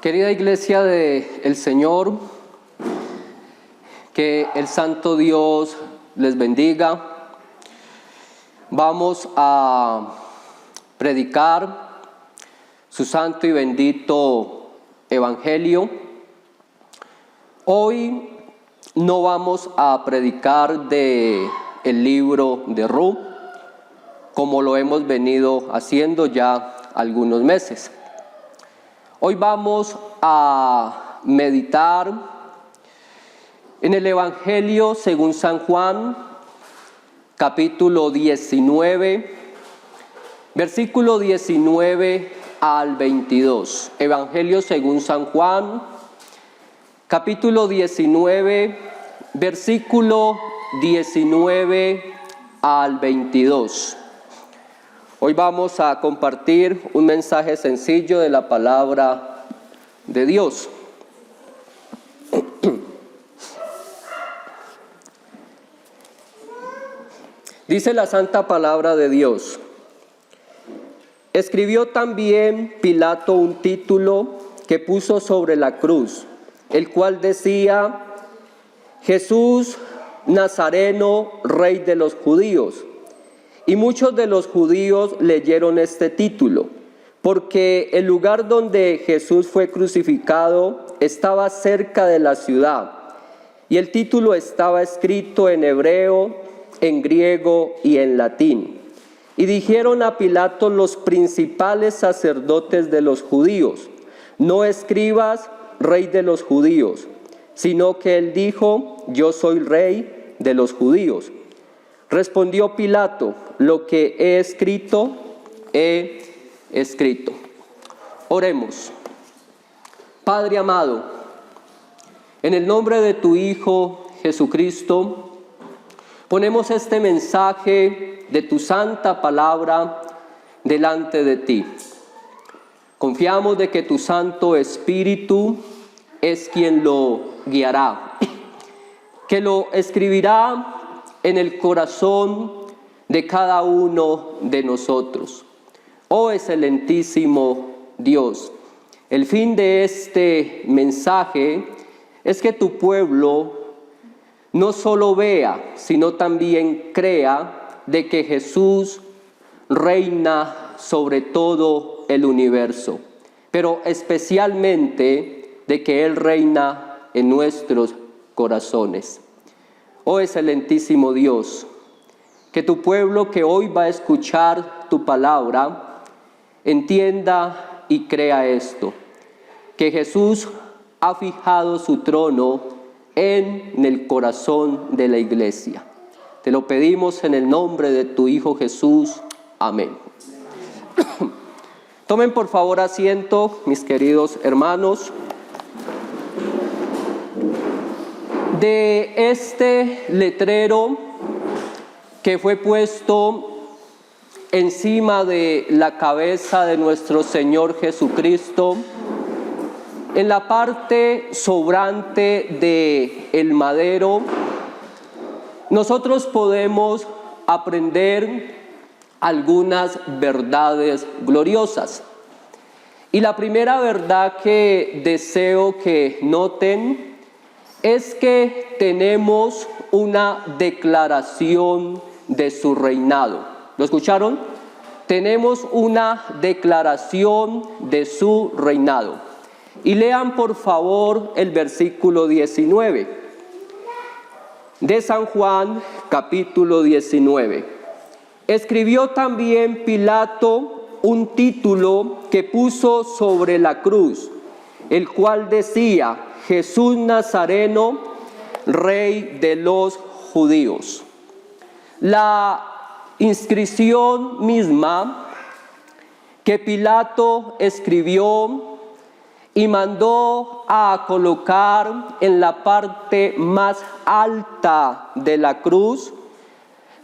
Querida Iglesia del Señor, que el Santo Dios les bendiga. Vamos a predicar su santo y bendito Evangelio. Hoy no vamos a predicar del libro de Ruth, como lo hemos venido haciendo ya algunos meses. Hoy vamos a meditar en el Evangelio según San Juan, capítulo 19, versículo 19 al 22. Evangelio según San Juan, capítulo 19, versículo 19 al 22. Hoy vamos a compartir un mensaje sencillo de la palabra de Dios. Dice la santa palabra de Dios: escribió también Pilato un título que puso sobre la cruz, el cual decía: Jesús Nazareno, Rey de los Judíos. Y muchos de los judíos leyeron este título, porque el lugar donde Jesús fue crucificado estaba cerca de la ciudad, y el título estaba escrito en hebreo, en griego y en latín. Y dijeron a Pilato los principales sacerdotes de los judíos: no escribas Rey de los Judíos, sino que él dijo: yo soy Rey de los Judíos. Respondió Pilato: lo que he escrito, he escrito. Oremos. Padre amado, en el nombre de tu Hijo Jesucristo, ponemos este mensaje de tu santa palabra delante de ti. Confiamos de que tu Santo Espíritu es quien lo guiará, que lo escribirá en el corazón de cada uno de nosotros. Oh excelentísimo Dios, el fin de este mensaje es que tu pueblo no solo vea, sino también crea de que Jesús reina sobre todo el universo, pero especialmente de que Él reina en nuestros corazones. Oh excelentísimo Dios, que tu pueblo que hoy va a escuchar tu palabra entienda y crea esto: que Jesús ha fijado su trono en el corazón de la iglesia. Te lo pedimos en el nombre de tu Hijo Jesús. Amén. Tomen por favor asiento, mis queridos hermanos. De este letrero que fue puesto encima de la cabeza de nuestro Señor Jesucristo, en la parte sobrante del madero, nosotros podemos aprender algunas verdades gloriosas. Y la primera verdad que deseo que noten es que tenemos una declaración de su reinado. ¿Lo escucharon? Tenemos una declaración de su reinado. Y lean por favor el versículo 19 de San Juan, capítulo 19. Escribió también Pilato un título que puso sobre la cruz, el cual decía: Jesús Nazareno, Rey de los Judíos. La inscripción misma que Pilato escribió y mandó a colocar en la parte más alta de la cruz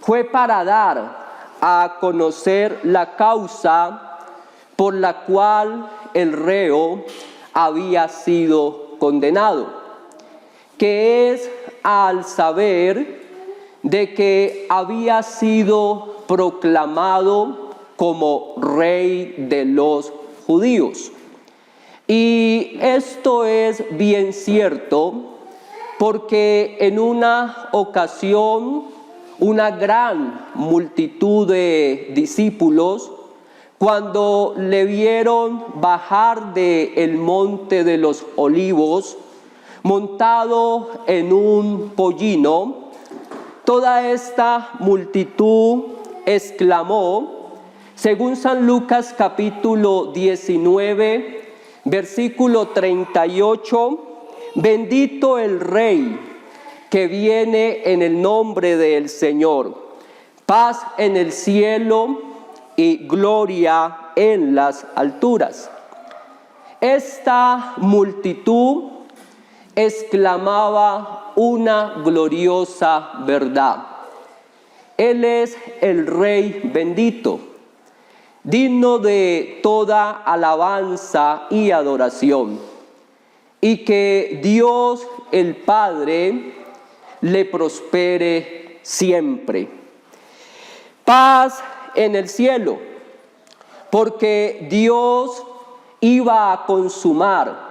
fue para dar a conocer la causa por la cual el reo había sido condenado, que es al saber de que había sido proclamado como Rey de los judíos. Y esto es bien cierto porque en una ocasión una gran multitud de discípulos, cuando le vieron bajar del monte de los olivos, montado en un pollino, toda esta multitud exclamó, según San Lucas capítulo 19, versículo 38, bendito el Rey que viene en el nombre del Señor, paz en el cielo y gloria en las alturas. Esta multitud exclamaba una gloriosa verdad. Él es el Rey bendito, digno de toda alabanza y adoración, y que Dios el Padre le prospere siempre. Paz en el cielo, porque Dios iba a consumar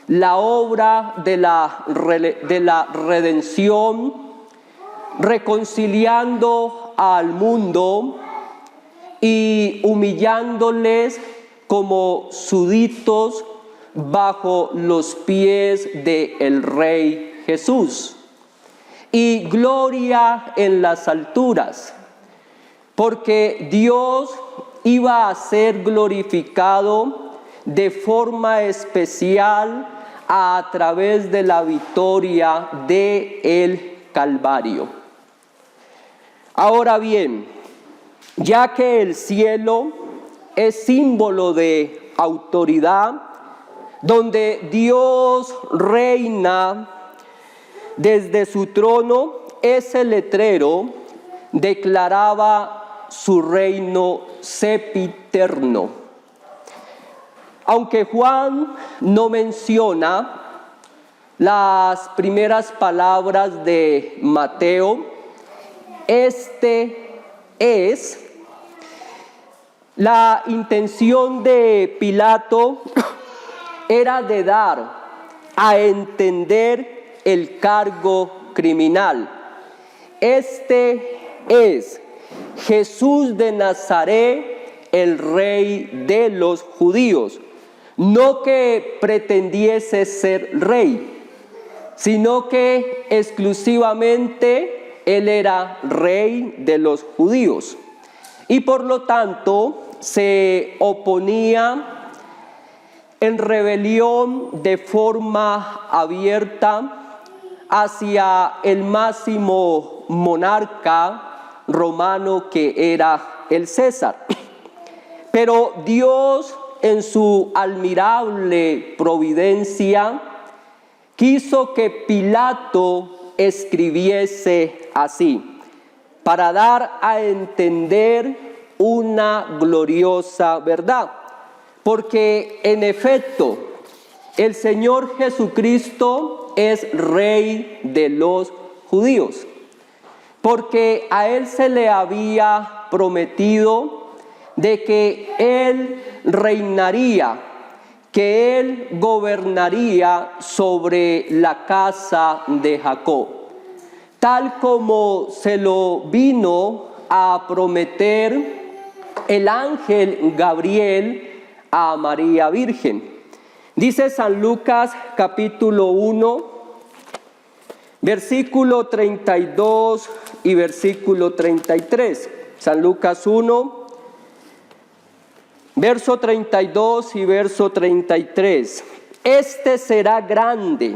la obra de la redención, reconciliando al mundo y humillándoles como súbditos bajo los pies del Rey Jesús. Y gloria en las alturas, porque Dios iba a ser glorificado de forma especial a través de la victoria del Calvario. Ahora bien, ya que el cielo es símbolo de autoridad, donde Dios reina desde su trono, ese letrero declaraba su reino sempiterno. Aunque Juan no menciona las primeras palabras de Mateo, este es la intención de Pilato, era de dar a entender el cargo criminal. Este es Jesús de Nazaret, el Rey de los judíos. No que pretendiese ser rey, sino que exclusivamente Él era Rey de los judíos. Y por lo tanto se oponía en rebelión de forma abierta hacia el máximo monarca romano que era el César. Pero Dios, en su admirable providencia, quiso que Pilato escribiese así, para dar a entender una gloriosa verdad. Porque en efecto, el Señor Jesucristo es Rey de los judíos, porque a Él se le había prometido de que Él reinaría, que Él gobernaría sobre la casa de Jacob, tal como se lo vino a prometer el ángel Gabriel a María Virgen. Dice San Lucas capítulo 1, versículo 32 y versículo 33. San Lucas 1, verso 32 y verso 33. Este será grande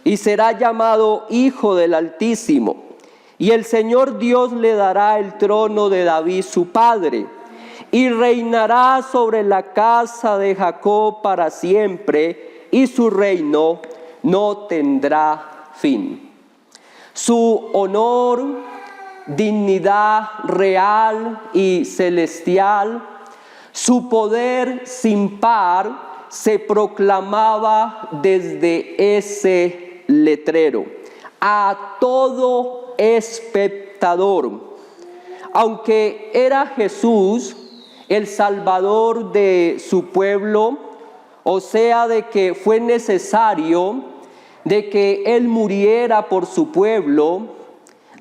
y será llamado Hijo del Altísimo, y el Señor Dios le dará el trono de David su padre, y reinará sobre la casa de Jacob para siempre, y su reino no tendrá fin. Su honor, dignidad real y celestial, su poder sin par, se proclamaba desde ese letrero a todo espectador. Aunque era Jesús el Salvador de su pueblo, o sea, de que fue necesario de que Él muriera por su pueblo,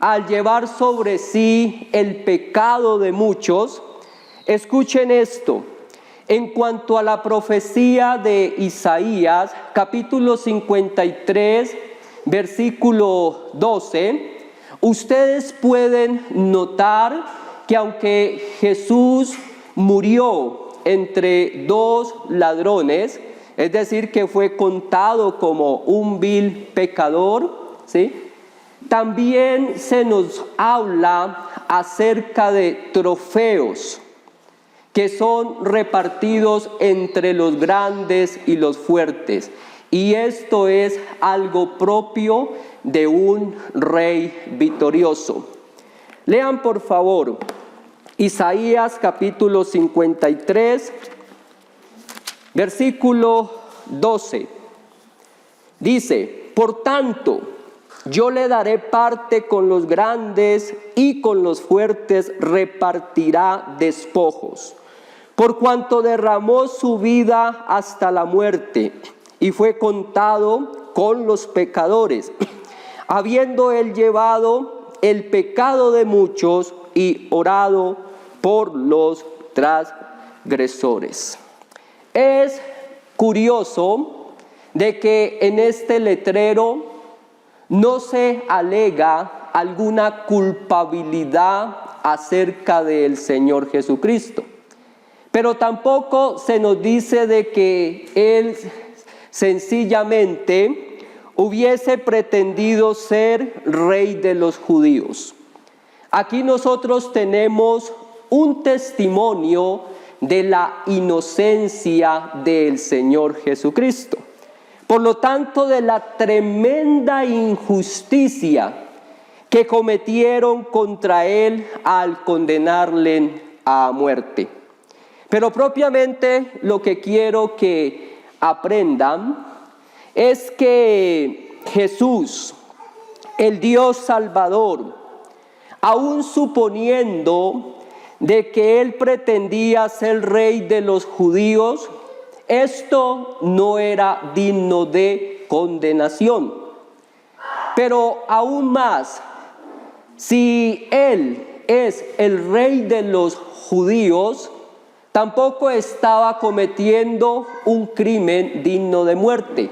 al llevar sobre sí el pecado de muchos. Escuchen esto, en cuanto a la profecía de Isaías, capítulo 53, versículo 12, ustedes pueden notar que aunque Jesús murió entre dos ladrones, es decir, que fue contado como un vil pecador, ¿sí?, también se nos habla acerca de trofeos que son repartidos entre los grandes y los fuertes. Y esto es algo propio de un rey victorioso. Lean por favor Isaías capítulo 53, versículo 12. Dice: por tanto, yo le daré parte con los grandes y con los fuertes repartirá despojos, por cuanto derramó su vida hasta la muerte y fue contado con los pecadores, habiendo él llevado el pecado de muchos y orado por los transgresores. Es curioso de que en este letrero no se alega alguna culpabilidad acerca del Señor Jesucristo, pero tampoco se nos dice de que Él sencillamente hubiese pretendido ser rey de los judíos. Aquí nosotros tenemos un testimonio de la inocencia del Señor Jesucristo. Por lo tanto, de la tremenda injusticia que cometieron contra Él al condenarle a muerte. Pero propiamente lo que quiero que aprendan es que Jesús, el Dios Salvador, aún suponiendo de que Él pretendía ser rey de los judíos, esto no era digno de condenación. Pero aún más, si Él es el rey de los judíos, tampoco estaba cometiendo un crimen digno de muerte,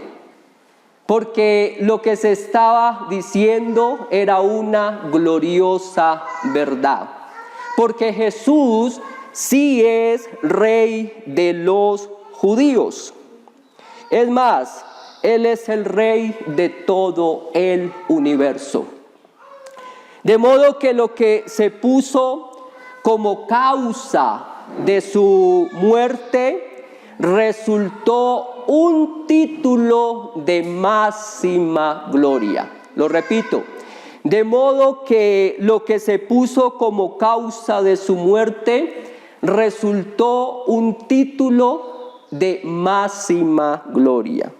porque lo que se estaba diciendo era una gloriosa verdad, porque Jesús sí es rey de los judíos. Es más, Él es el rey de todo el universo. De modo que lo que se puso como causa de su muerte resultó un título de máxima gloria. Lo repito, de modo que lo que se puso como causa de su muerte resultó un título de máxima gloria.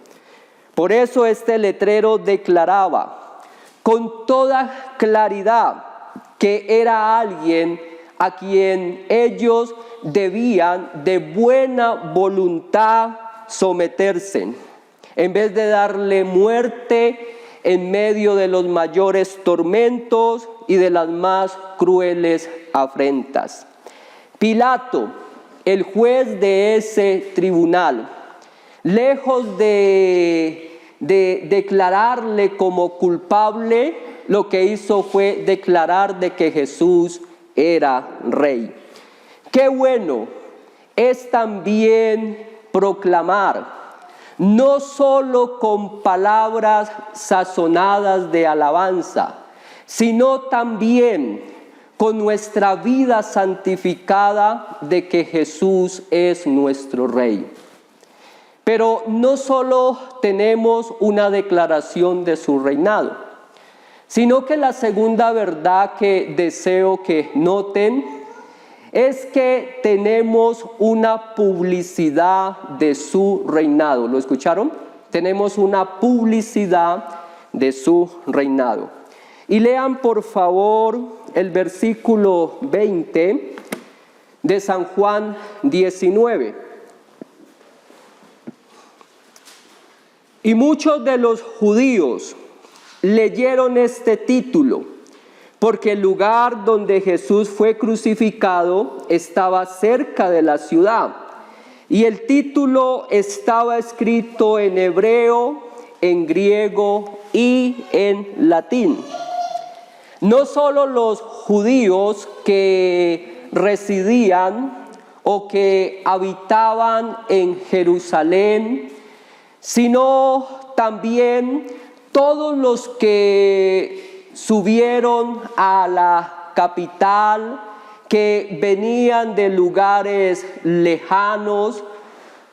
Por eso este letrero declaraba con toda claridad que era alguien a quien ellos debían de buena voluntad someterse, en vez de darle muerte en medio de los mayores tormentos y de las más crueles afrentas. Pilato, el juez de ese tribunal, lejos de declararle como culpable, lo que hizo fue declarar de que Jesús era rey. Qué bueno es también proclamar, no solo con palabras sazonadas de alabanza, sino también con nuestra vida santificada de que Jesús es nuestro Rey. Pero no solo tenemos una declaración de su reinado, sino que la segunda verdad que deseo que noten es que tenemos una publicidad de su reinado. ¿Lo escucharon? Tenemos una publicidad de su reinado. Y lean por favor el versículo 20 de San Juan 19. Y muchos de los judíos leyeron este título, porque el lugar donde Jesús fue crucificado estaba cerca de la ciudad. Y el título estaba escrito en hebreo, en griego y en latín. No solo los judíos que residían o que habitaban en Jerusalén, sino también todos los que subieron a la capital, que venían de lugares lejanos,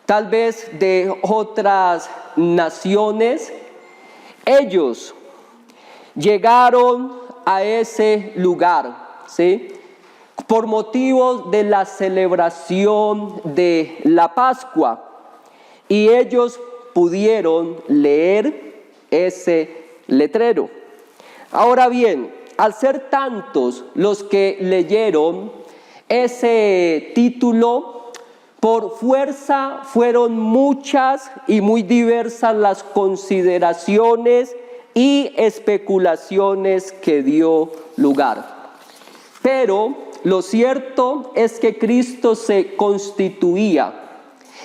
tal vez de otras naciones, ellos llegaron a ese lugar, ¿sí?, por motivos de la celebración de la Pascua, y ellos pudieron leer ese letrero. Ahora bien, al ser tantos los que leyeron ese título, por fuerza fueron muchas y muy diversas las consideraciones y especulaciones que dio lugar. Pero lo cierto es que Cristo se constituía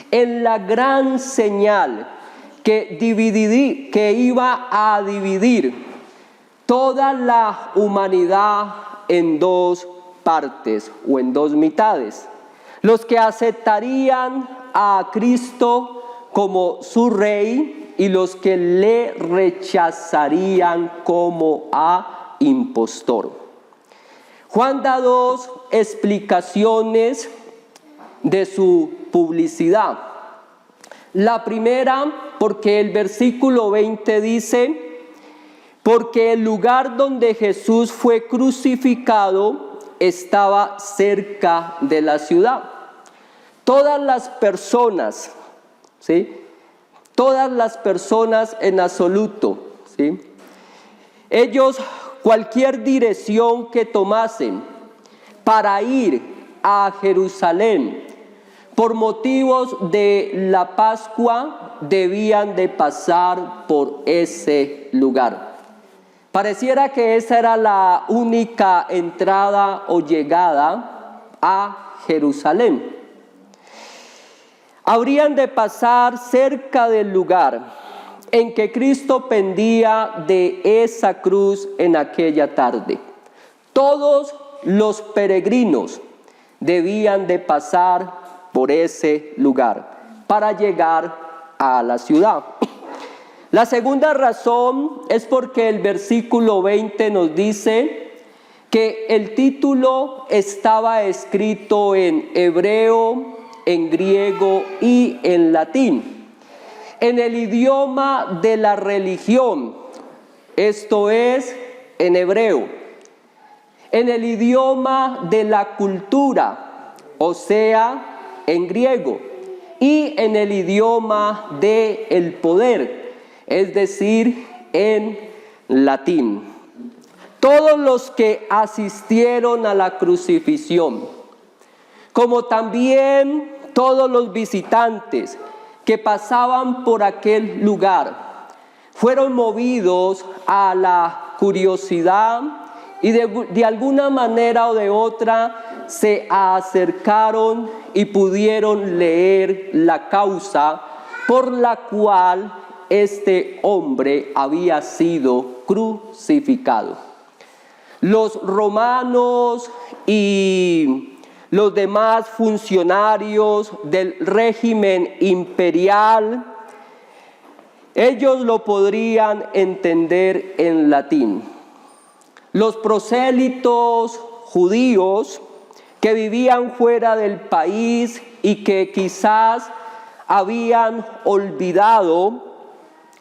en la gran señal que iba a dividir toda la humanidad en dos partes o en dos mitades. Los que aceptarían a Cristo como su rey y los que le rechazarían como a impostor. Juan da dos explicaciones de su publicidad. La primera, porque el versículo 20 dice: porque el lugar donde Jesús fue crucificado estaba cerca de la ciudad. Todas las personas, ¿sí?, todas las personas en absoluto, ¿sí?, ellos, cualquier dirección que tomasen para ir a Jerusalén por motivos de la Pascua, debían de pasar por ese lugar. Pareciera que esa era la única entrada o llegada a Jerusalén. Habrían de pasar cerca del lugar en que Cristo pendía de esa cruz en aquella tarde. Todos los peregrinos debían de pasar por ese lugar para llegar a la ciudad. La segunda razón es porque el versículo 20 nos dice que el título estaba escrito en hebreo, en griego y en latín. En el idioma de la religión, esto es, en hebreo. En el idioma de la cultura, o sea, en griego. Y en el idioma del poder, es decir, en latín. Todos los que asistieron a la crucifixión, como también todos los visitantes que pasaban por aquel lugar, fueron movidos a la curiosidad y de alguna manera o de otra se acercaron y pudieron leer la causa por la cual este hombre había sido crucificado. Los romanos y los demás funcionarios del régimen imperial, ellos lo podrían entender en latín. Los prosélitos judíos que vivían fuera del país y que quizás habían olvidado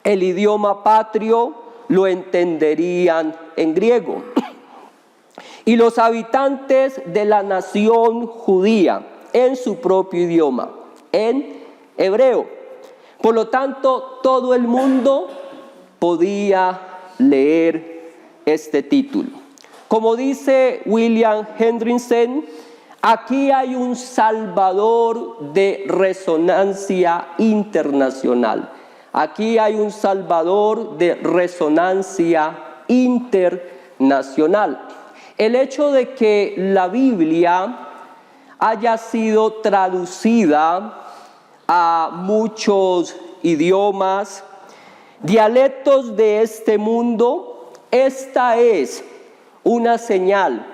el idioma patrio, lo entenderían en griego. Y los habitantes de la nación judía en su propio idioma, en hebreo. Por lo tanto, todo el mundo podía leer este título. Como dice William Hendrickson, aquí hay un salvador de resonancia internacional. Aquí hay un Salvador de resonancia internacional. El hecho de que la Biblia haya sido traducida a muchos idiomas, dialectos de este mundo, esta es una señal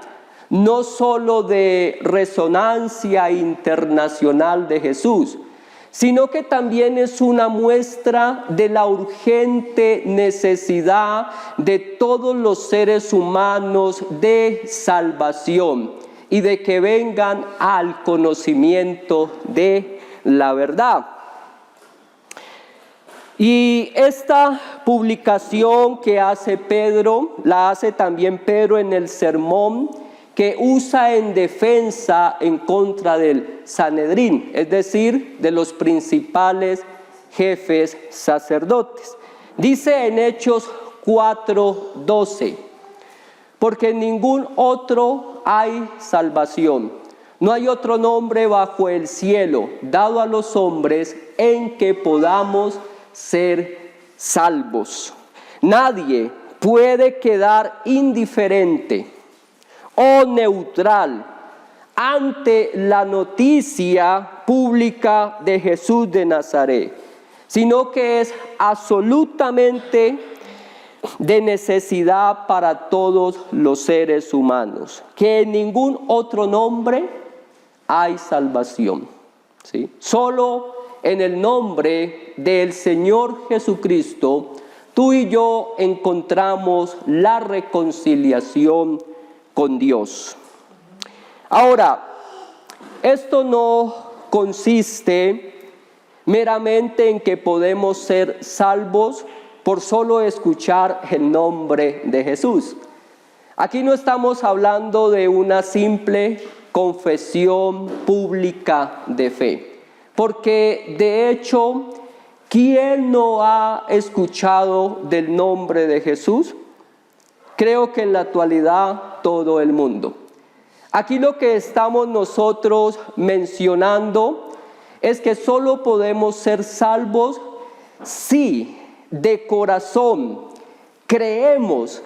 no solo de resonancia internacional de Jesús, sino que también es una muestra de la urgente necesidad de todos los seres humanos de salvación y de que vengan al conocimiento de la verdad. Y esta publicación que hace Pedro, la hace también Pedro en el sermón que usa en defensa en contra del Sanedrín, es decir, de los principales jefes sacerdotes. Dice en Hechos 4:12, porque en ningún otro hay salvación, no hay otro nombre bajo el cielo dado a los hombres en que podamos ser salvos. Nadie puede quedar indiferente o neutral ante la noticia pública de Jesús de Nazaret, sino que es absolutamente de necesidad para todos los seres humanos, que en ningún otro nombre hay salvación, ¿sí? Solo en el nombre del Señor Jesucristo, tú y yo encontramos la reconciliación con Dios. Ahora, esto no consiste meramente en que podemos ser salvos por solo escuchar el nombre de Jesús. Aquí no estamos hablando de una simple confesión pública de fe, porque de hecho, ¿quién no ha escuchado del nombre de Jesús? Creo que en la actualidad todo el mundo. Aquí lo que estamos nosotros mencionando es que solo podemos ser salvos si de corazón creemos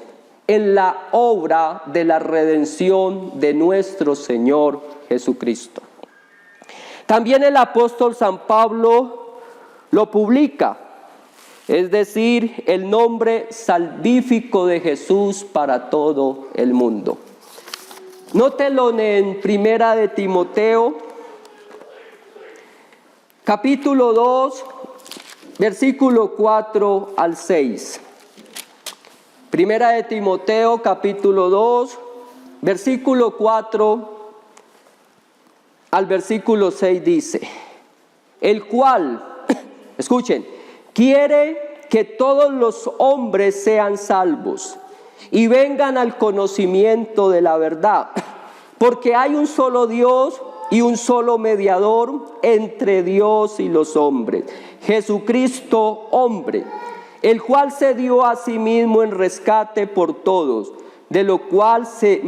en la obra de la redención de nuestro Señor Jesucristo. También el apóstol San Pablo lo publica, es decir, el nombre salvífico de Jesús para todo el mundo. Nótelo en Primera de Timoteo, capítulo 2, versículo 4 al 6. Primera de Timoteo, capítulo 2, versículo 4 al versículo 6 dice, el cual, escuchen, quiere que todos los hombres sean salvos y vengan al conocimiento de la verdad, porque hay un solo Dios y un solo mediador entre Dios y los hombres, Jesucristo hombre, el cual se dio a sí mismo en rescate por todos, de lo cual se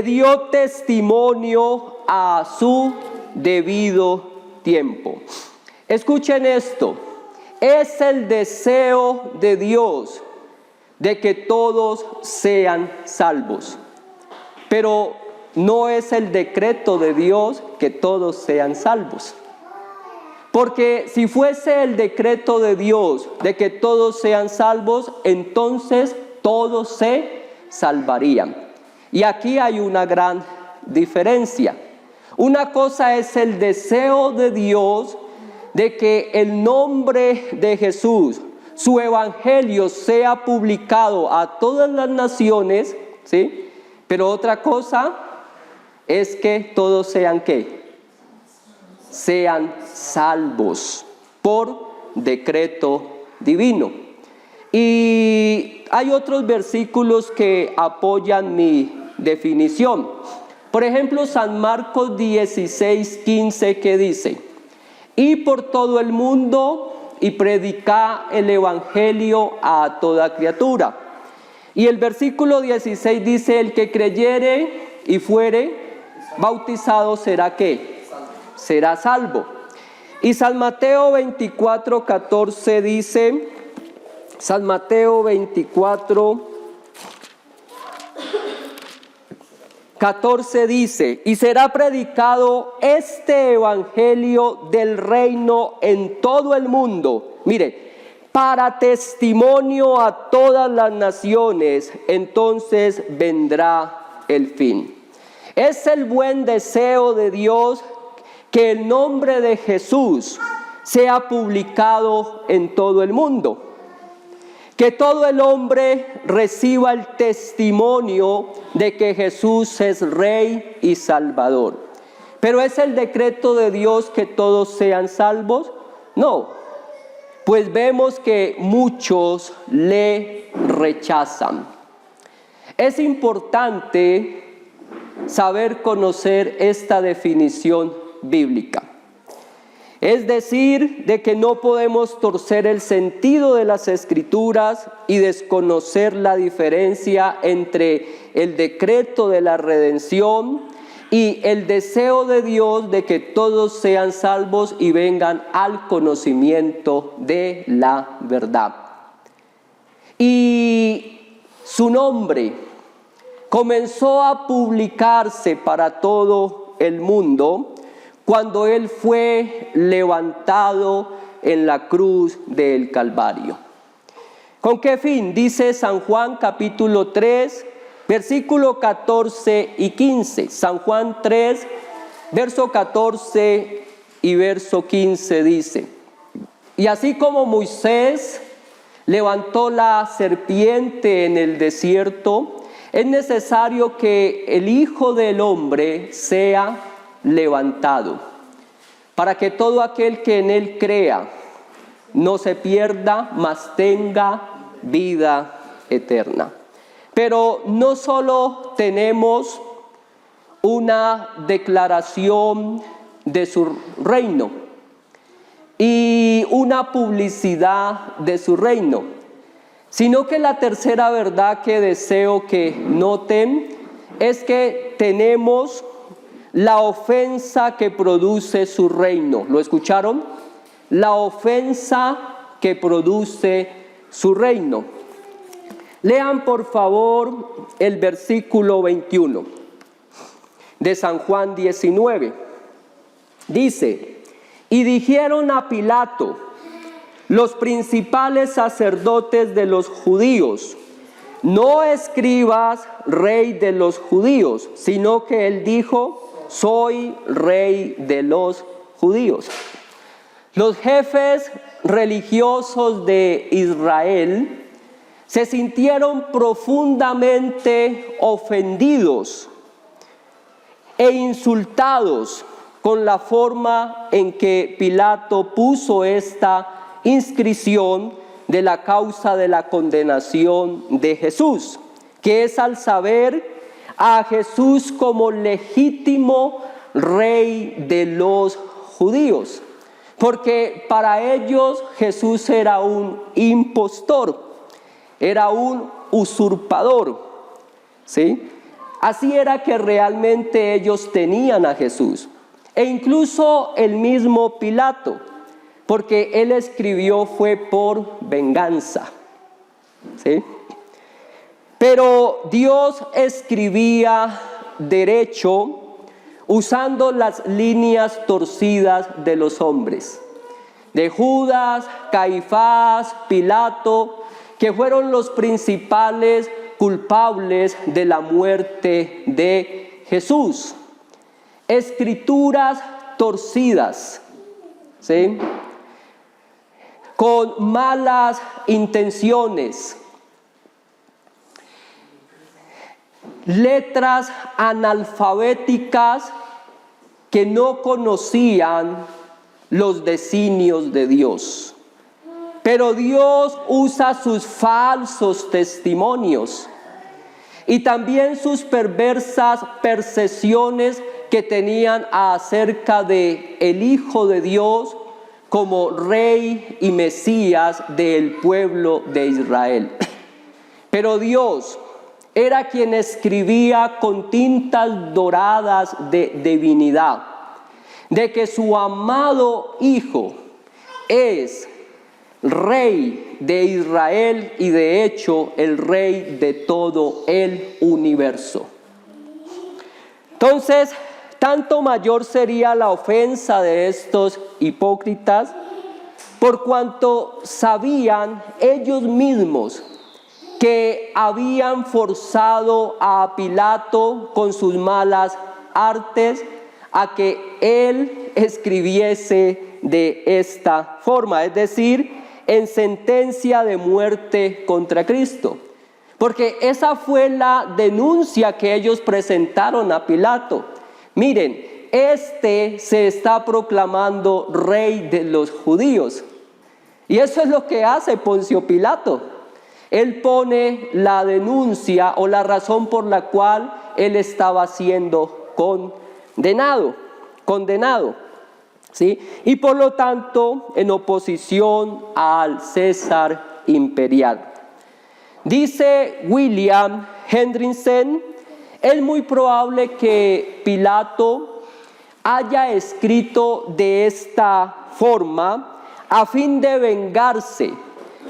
dio testimonio a su debido tiempo. Escuchen esto, es el deseo de Dios de que todos sean salvos, pero no es el decreto de Dios que todos sean salvos. Porque si fuese el decreto de Dios de que todos sean salvos, entonces todos se salvarían. Y aquí hay una gran diferencia. Una cosa es el deseo de Dios de que el nombre de Jesús, su evangelio, sea publicado a todas las naciones, ¿sí? Pero otra cosa es que todos sean ¿qué? Sean salvos por decreto divino. Y hay otros versículos que apoyan mi definición. Por ejemplo, San Marcos 16:15 que dice, y por todo el mundo y predicar el evangelio a toda criatura. Y el versículo 16 dice, el que creyere y fuere bautizado será ¿qué? Será salvo. Y San Mateo 24, 14 dice, San Mateo 24, 14 dice, y será predicado este evangelio del reino en todo el mundo. Mire, para testimonio a todas las naciones, entonces vendrá el fin. Es el buen deseo de Dios que el nombre de Jesús sea publicado en todo el mundo. Que todo el hombre reciba el testimonio de que Jesús es Rey y Salvador. ¿Pero es el decreto de Dios que todos sean salvos? No, pues vemos que muchos le rechazan. Es importante saber conocer esta definición bíblica. Es decir, de que no podemos torcer el sentido de las Escrituras y desconocer la diferencia entre el decreto de la redención y el deseo de Dios de que todos sean salvos y vengan al conocimiento de la verdad. Y su nombre comenzó a publicarse para todo el mundo cuando Él fue levantado en la cruz del Calvario. ¿Con qué fin? Dice San Juan capítulo 3, versículo 14 y 15. San Juan 3, verso 14 y verso 15 dice, y así como Moisés levantó la serpiente en el desierto, es necesario que el Hijo del Hombre sea levantado, para que todo aquel que en Él crea no se pierda, mas tenga vida eterna. Pero no solo tenemos una declaración de su reino y una publicidad de su reino, sino que la tercera verdad que deseo que noten es que tenemos la ofensa que produce su reino. ¿Lo escucharon? La ofensa que produce su reino. Lean por favor el versículo 21 de San Juan 19. Dice, y dijeron a Pilato los principales sacerdotes de los judíos, no escribas Rey de los judíos, sino que él dijo, soy Rey de los judíos. Los jefes religiosos de Israel se sintieron profundamente ofendidos e insultados con la forma en que Pilato puso esta inscripción de la causa de la condenación de Jesús, que es al saber a Jesús como legítimo Rey de los judíos, porque para ellos Jesús era un impostor, era un usurpador, ¿sí? Así era que realmente ellos tenían a Jesús, e incluso el mismo Pilato, porque él escribió fue por venganza, ¿sí? Pero Dios escribía derecho usando las líneas torcidas de los hombres, de Judas, Caifás, Pilato, que fueron los principales culpables de la muerte de Jesús. Escrituras torcidas, ¿sí? Con malas intenciones. Letras analfabéticas que no conocían los designios de Dios. Pero Dios usa sus falsos testimonios y también sus perversas percepciones que tenían acerca de el Hijo de Dios como Rey y Mesías del pueblo de Israel. Pero Dios era quien escribía con tintas doradas de divinidad, de que su amado Hijo es Rey de Israel y de hecho el Rey de todo el universo. Entonces, tanto mayor sería la ofensa de estos hipócritas, por cuanto sabían ellos mismos que habían forzado a Pilato con sus malas artes a que él escribiese de esta forma, es decir, en sentencia de muerte contra Cristo. Porque esa fue la denuncia que ellos presentaron a Pilato. Miren, este se está proclamando rey de los judíos. Y eso es lo que hace Poncio Pilato. Él pone la denuncia o la razón por la cual él estaba siendo condenado, ¿sí? Y por lo tanto en oposición al César imperial. Dice William Hendrickson, es muy probable que Pilato haya escrito de esta forma a fin de vengarse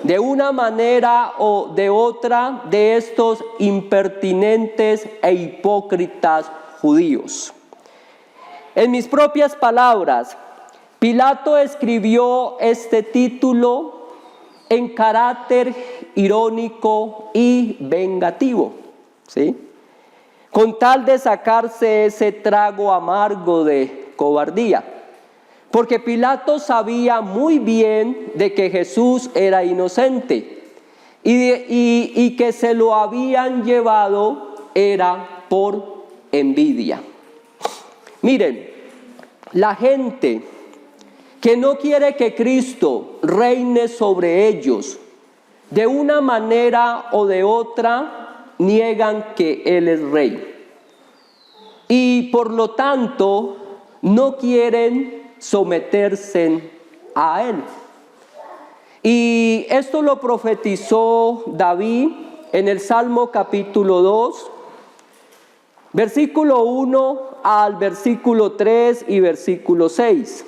de una manera o de otra de estos impertinentes e hipócritas judíos. En mis propias palabras, Pilato escribió este título en carácter irónico y vengativo, ¿sí? Con tal de sacarse ese trago amargo de cobardía. Porque Pilato sabía muy bien de que Jesús era inocente y que se lo habían llevado era por envidia. Miren, la gente que no quiere que Cristo reine sobre ellos, de una manera o de otra, niegan que Él es rey. Y por lo tanto, no quieren someterse a Él. Y esto lo profetizó David en el Salmo capítulo 2, versículo 1 al versículo 3 y versículo 6.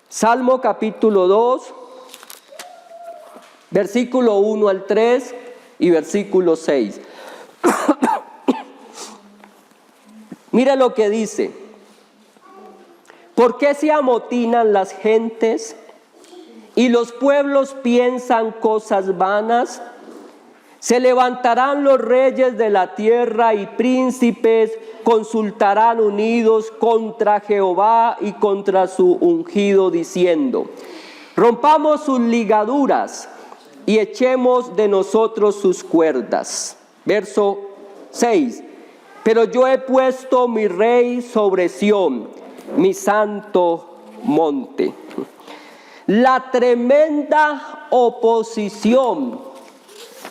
Salmo capítulo 2, versículo 1 al 3 y versículo 6. Mira lo que dice. ¿Por qué se amotinan las gentes y los pueblos piensan cosas vanas? Se levantarán los reyes de la tierra y príncipes consultarán unidos contra Jehová y contra su ungido, diciendo: rompamos sus ligaduras y echemos de nosotros sus cuerdas. Verso 6. Pero yo he puesto mi rey sobre Sión, mi santo monte. La tremenda oposición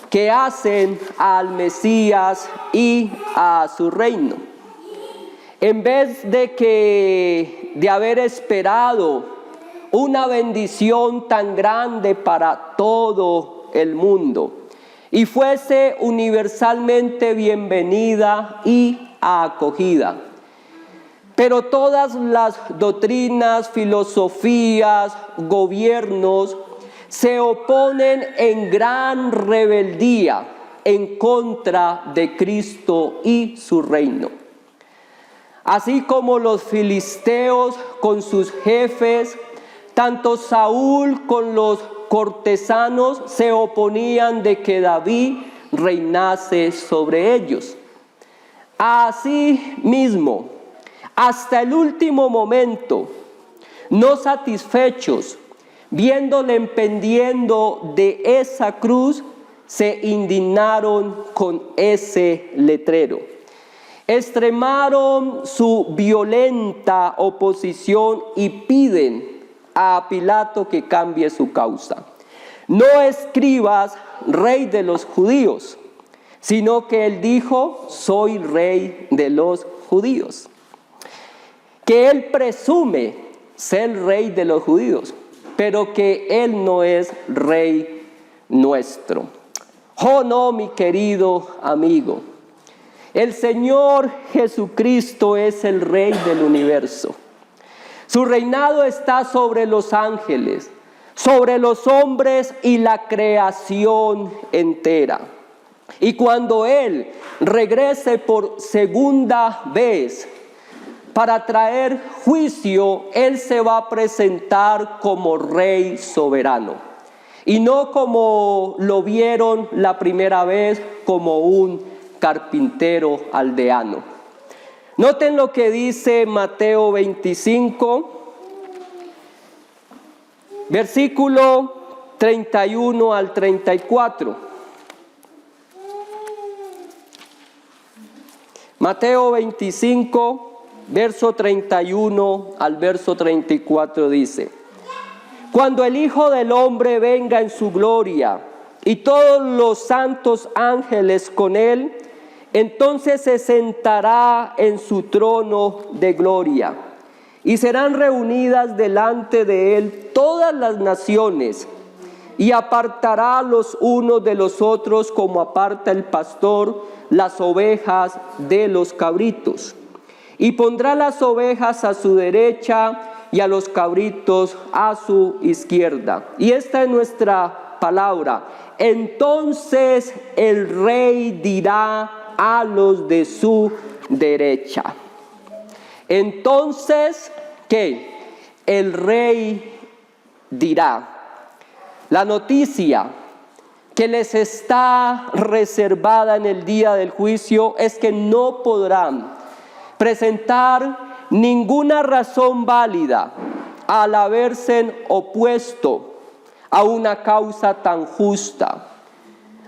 que hacen al Mesías y a su reino. En vez de haber esperado una bendición tan grande para todo el mundo y fuese universalmente bienvenida y acogida. Pero todas las doctrinas, filosofías, gobiernos se oponen en gran rebeldía en contra de Cristo y su reino. Así como los filisteos con sus jefes, tanto Saúl con los cortesanos se oponían de que David reinase sobre ellos. Así mismo, hasta el último momento, no satisfechos, viéndole pendiendo de esa cruz, se indignaron con ese letrero. Extremaron su violenta oposición y piden a Pilato que cambie su causa. No escribas rey de los judíos, sino que él dijo: soy rey de los judíos. Que él presume ser rey de los judíos, pero que él no es rey nuestro. Oh no, mi querido amigo, El Señor Jesucristo es el Rey del universo. Su reinado está sobre los ángeles, sobre los hombres y la creación entera. Y cuando Él regrese por segunda vez para traer juicio, Él se va a presentar como Rey soberano. Y no como lo vieron la primera vez, como un carpintero aldeano. Noten lo que dice Mateo 25, versículo 31 al 34. Mateo 25, verso 31 al verso 34 dice: Cuando el Hijo del Hombre venga en su gloria y todos los santos ángeles con él, entonces se sentará en su trono de gloria y serán reunidas delante de él todas las naciones, y apartará los unos de los otros como aparta el pastor las ovejas de los cabritos. Y pondrá las ovejas a su derecha y a los cabritos a su izquierda. Y esta es nuestra palabra. Entonces el Rey dirá a los de su derecha. Entonces, ¿qué? El Rey dirá. La noticia que les está reservada en el día del juicio es que no podrán presentar ninguna razón válida al haberse opuesto a una causa tan justa,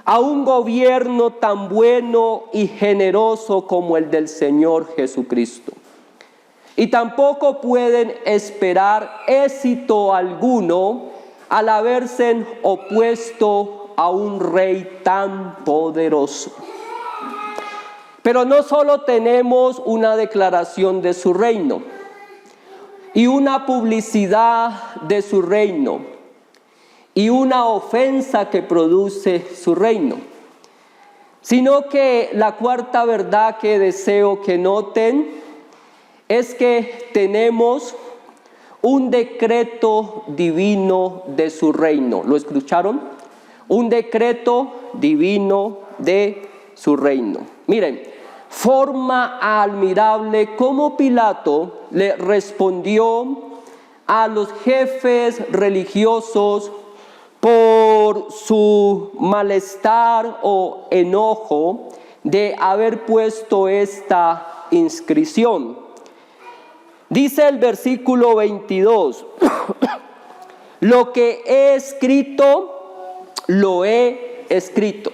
a un gobierno tan bueno y generoso como el del Señor Jesucristo. Y tampoco pueden esperar éxito alguno al haberse opuesto a un rey tan poderoso. Pero no solo tenemos una declaración de su reino y una publicidad de su reino y una ofensa que produce su reino, sino que la cuarta verdad que deseo que noten es que tenemos un decreto divino de su reino. ¿Lo escucharon? Un decreto divino de su reino. Miren, forma admirable cómo Pilato le respondió a los jefes religiosos por su malestar o enojo de haber puesto esta inscripción. Dice el versículo 22, lo que he escrito, lo he escrito.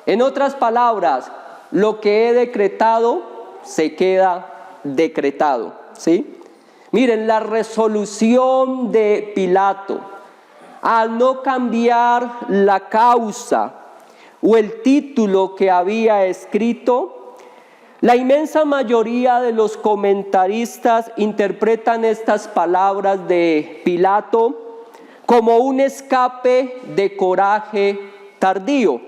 En otras palabras, lo que he decretado, se queda decretado, ¿sí? Miren, la resolución de Pilato, al no cambiar la causa o el título que había escrito, la inmensa mayoría de los comentaristas interpretan estas palabras de Pilato como un escape de coraje tardío,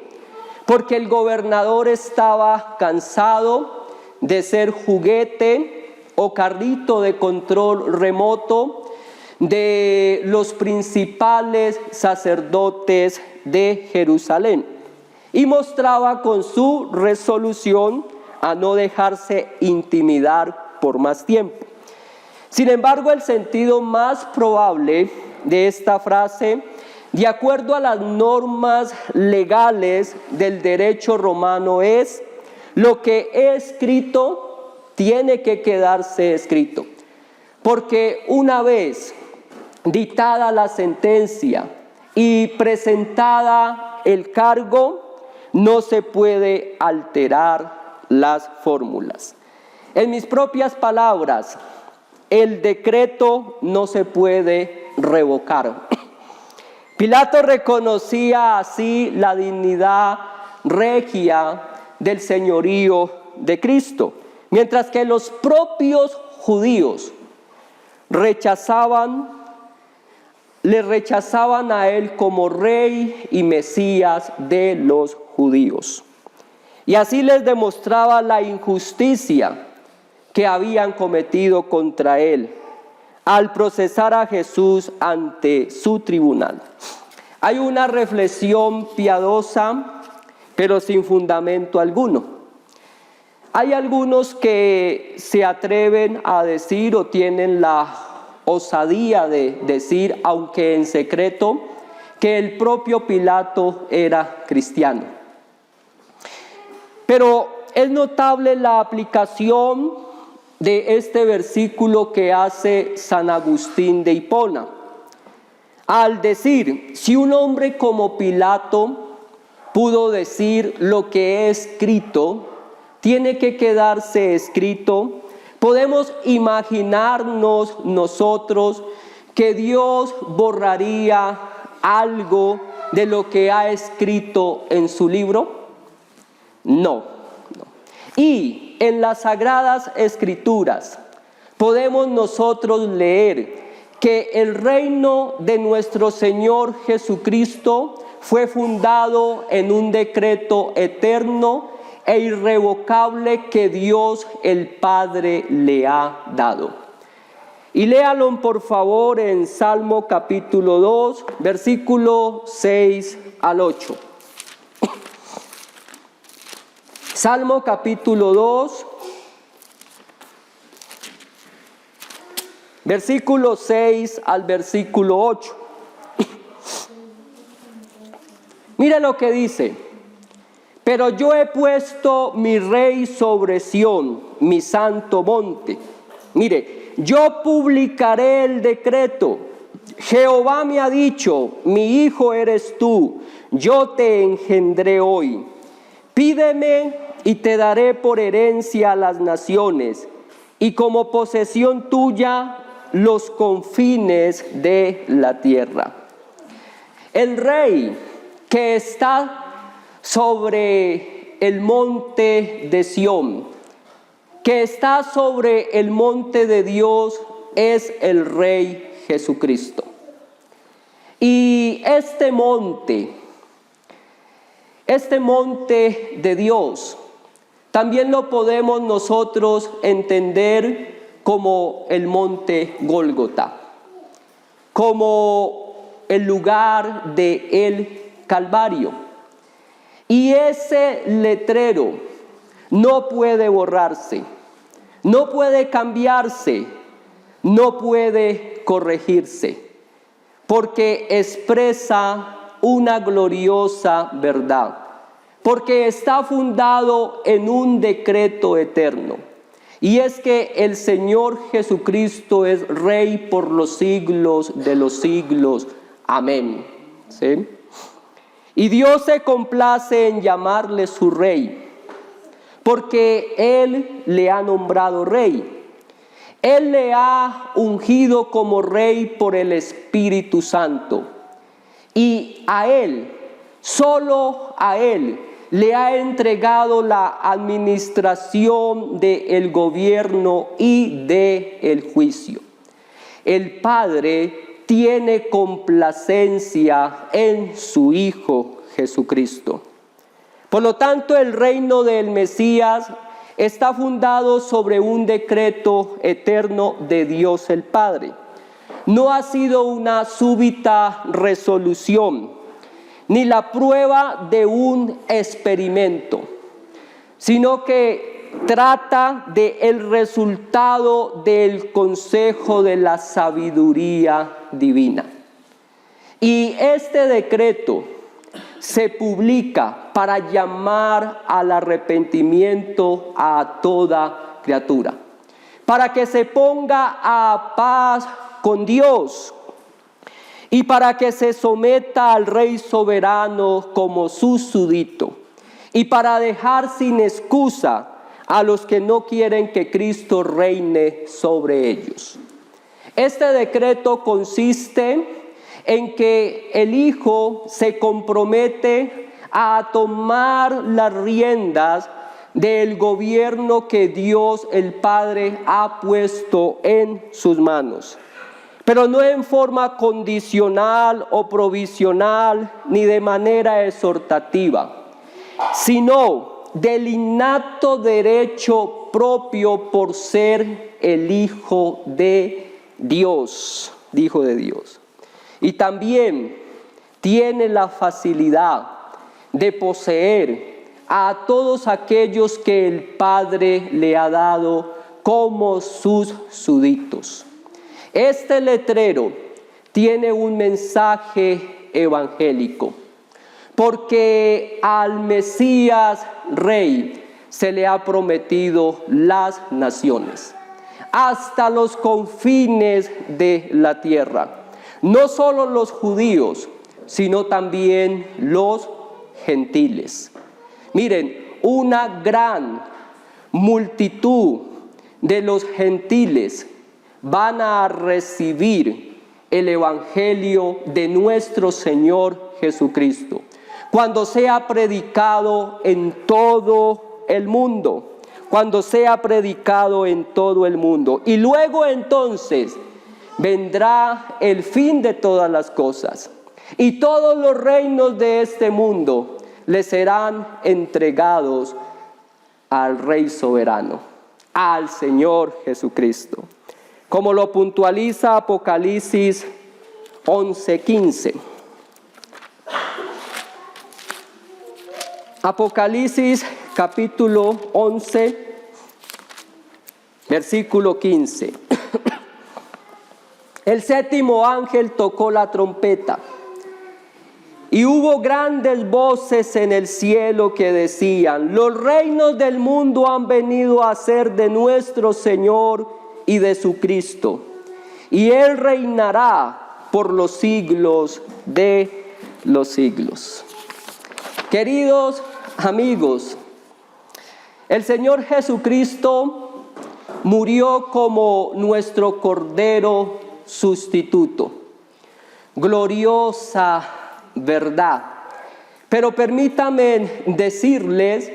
porque el gobernador estaba cansado de ser juguete o carrito de control remoto de los principales sacerdotes de Jerusalén, y mostraba con su resolución a no dejarse intimidar por más tiempo. Sin embargo, el sentido más probable de esta frase, de acuerdo a las normas legales del derecho romano, es: lo que he escrito tiene que quedarse escrito. Porque una vez dictada la sentencia y presentada el cargo, no se puede alterar las fórmulas. En mis propias palabras, el decreto no se puede revocar. Pilato reconocía así la dignidad regia del señorío de Cristo, mientras que los propios judíos le rechazaban a él como rey y mesías de los judíos. y así les demostraba la injusticia que habían cometido contra él al procesar a Jesús ante su tribunal. Hay una reflexión piadosa, pero sin fundamento alguno. Hay algunos que se atreven a decir o tienen la osadía de decir, aunque en secreto, que el propio Pilato era cristiano. Pero es notable la aplicación de este versículo que hace San Agustín de Hipona, al decir, si un hombre como Pilato pudo decir lo que es escrito, tiene que quedarse escrito. Podemos imaginarnos nosotros que Dios borraría algo de lo que ha escrito en su libro. No. Y en las Sagradas Escrituras podemos nosotros leer que el reino de nuestro Señor Jesucristo fue fundado en un decreto eterno e irrevocable que Dios el Padre le ha dado. Y léalo por favor en Salmo capítulo 2, versículo 6 al 8. Salmo capítulo 2, versículo 6 al versículo 8. Mira lo que dice: pero yo he puesto mi rey sobre Sión, mi santo monte. Mire, yo publicaré el decreto. Jehová me ha dicho, mi hijo eres tú, yo te engendré hoy. Pídeme y te daré por herencia a las naciones, y como posesión tuya los confines de la tierra. El rey que está sobre el monte de Sión, que está sobre el monte de Dios, es el Rey Jesucristo. Y este monte de Dios, también lo podemos nosotros entender como el monte Gólgota, como el lugar del Calvario. Y ese letrero no puede borrarse, no puede cambiarse, no puede corregirse, porque expresa una gloriosa verdad, porque está fundado en un decreto eterno. Y es que el Señor Jesucristo es Rey por los siglos de los siglos. Amén. ¿Sí? Y Dios se complace en llamarle su Rey, porque Él le ha nombrado Rey. Él le ha ungido como Rey por el Espíritu Santo. Y a Él, solo a Él, le ha entregado la administración del gobierno y del juicio. El Padre tiene complacencia en su Hijo Jesucristo. Por lo tanto, el reino del Mesías está fundado sobre un decreto eterno de Dios el Padre. No ha sido una súbita resolución, ni la prueba de un experimento, sino que trata del resultado del consejo de la sabiduría divina. Y este decreto se publica para llamar al arrepentimiento a toda criatura, para que se ponga a paz con Dios y para que se someta al Rey soberano como su súbdito, y para dejar sin excusa a los que no quieren que Cristo reine sobre ellos. Este decreto consiste en que el Hijo se compromete a tomar las riendas del gobierno que Dios el Padre ha puesto en sus manos, pero no en forma condicional o provisional ni de manera exhortativa, sino del innato derecho propio por ser el Hijo de Dios, Hijo de Dios. Y también tiene la facilidad de poseer a todos aquellos que el Padre le ha dado como sus súbditos. Este letrero tiene un mensaje evangélico, porque al Mesías Rey se le ha prometido las naciones, hasta los confines de la tierra. No solo los judíos, sino también los gentiles. Miren, una gran multitud de los gentiles van a recibir el evangelio de nuestro Señor Jesucristo cuando sea predicado en todo el mundo, cuando sea predicado en todo el mundo. Y luego entonces vendrá el fin de todas las cosas, y todos los reinos de este mundo le serán entregados al Rey soberano, al Señor Jesucristo, como lo puntualiza Apocalipsis 11:15. Apocalipsis capítulo 11, versículo 15. El séptimo ángel tocó la trompeta, y hubo grandes voces en el cielo que decían: los reinos del mundo han venido a ser de nuestro Señor y de su Cristo, y Él reinará por los siglos de los siglos. Queridos amigos, el Señor Jesucristo murió como nuestro Cordero sustituto. Gloriosa verdad. Pero permítanme decirles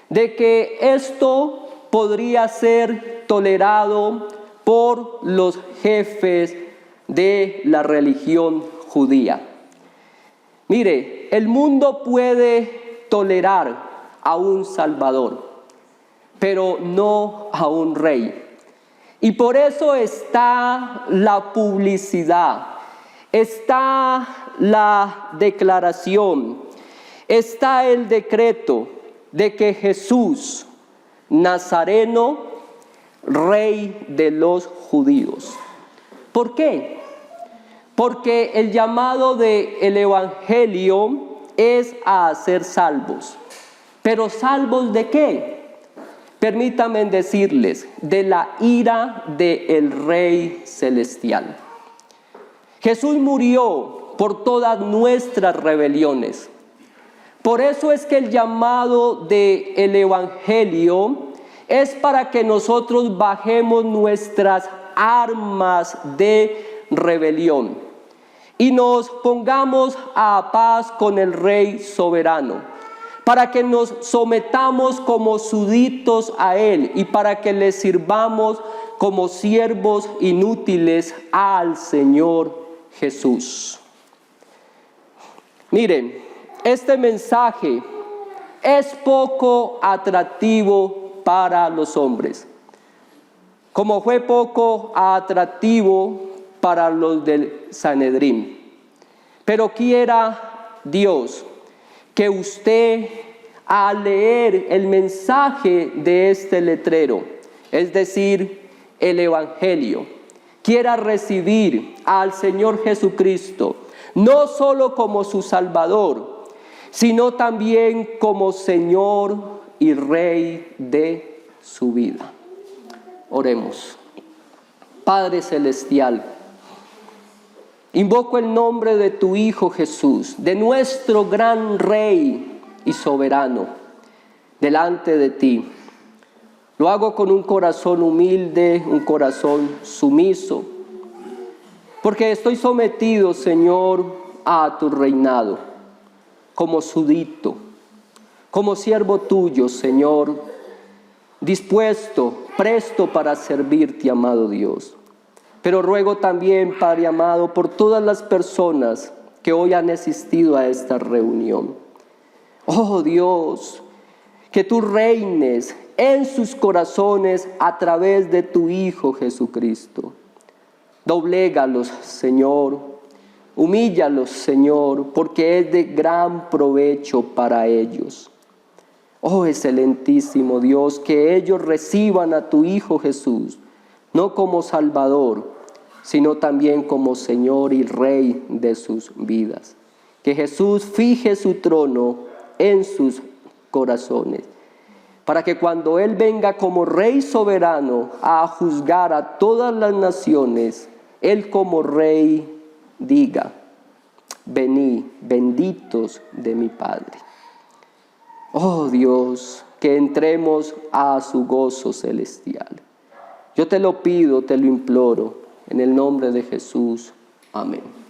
de que esto podría ser tolerado por los jefes de la religión judía. Mire, el mundo puede tolerar a un Salvador, pero no a un rey. Y por eso está la publicidad, está la declaración, está el decreto de que Jesús Nazareno, Rey de los judíos. ¿Por qué? Porque el llamado del Evangelio es a ser salvos. ¿Pero salvos de qué? Permítanme decirles, de la ira del Rey Celestial. Jesús murió por todas nuestras rebeliones. Por eso es que el llamado del Evangelio es para que nosotros bajemos nuestras armas de rebelión y nos pongamos a paz con el Rey soberano, para que nos sometamos como súbditos a Él y para que le sirvamos como siervos inútiles al Señor Jesús. Miren, este mensaje es poco atractivo para los hombres, como fue poco atractivo para los del Sanedrín. Pero quiera Dios que usted, al leer el mensaje de este letrero, es decir, el Evangelio, quiera recibir al Señor Jesucristo, no solo como su Salvador, sino también como Señor y Rey de su vida. Oremos. Padre Celestial, invoco el nombre de tu Hijo Jesús, de nuestro gran Rey y soberano, delante de ti. Lo hago con un corazón humilde, un corazón sumiso, porque estoy sometido, Señor, a tu reinado, como súbdito, como siervo tuyo, Señor, dispuesto, presto para servirte, amado Dios. Pero ruego también, Padre amado, por todas las personas que hoy han asistido a esta reunión. Oh Dios, que tú reines en sus corazones a través de tu Hijo Jesucristo. Doblégalos, Señor, humíllalos, Señor, porque es de gran provecho para ellos. Oh, excelentísimo Dios, que ellos reciban a tu Hijo Jesús, no como Salvador, sino también como Señor y Rey de sus vidas. Que Jesús fije su trono en sus corazones, para que cuando Él venga como Rey soberano a juzgar a todas las naciones, Él como Rey diga: venid, benditos de mi Padre. Oh Dios, que entremos a su gozo celestial. Yo te lo pido, te lo imploro, en el nombre de Jesús. Amén.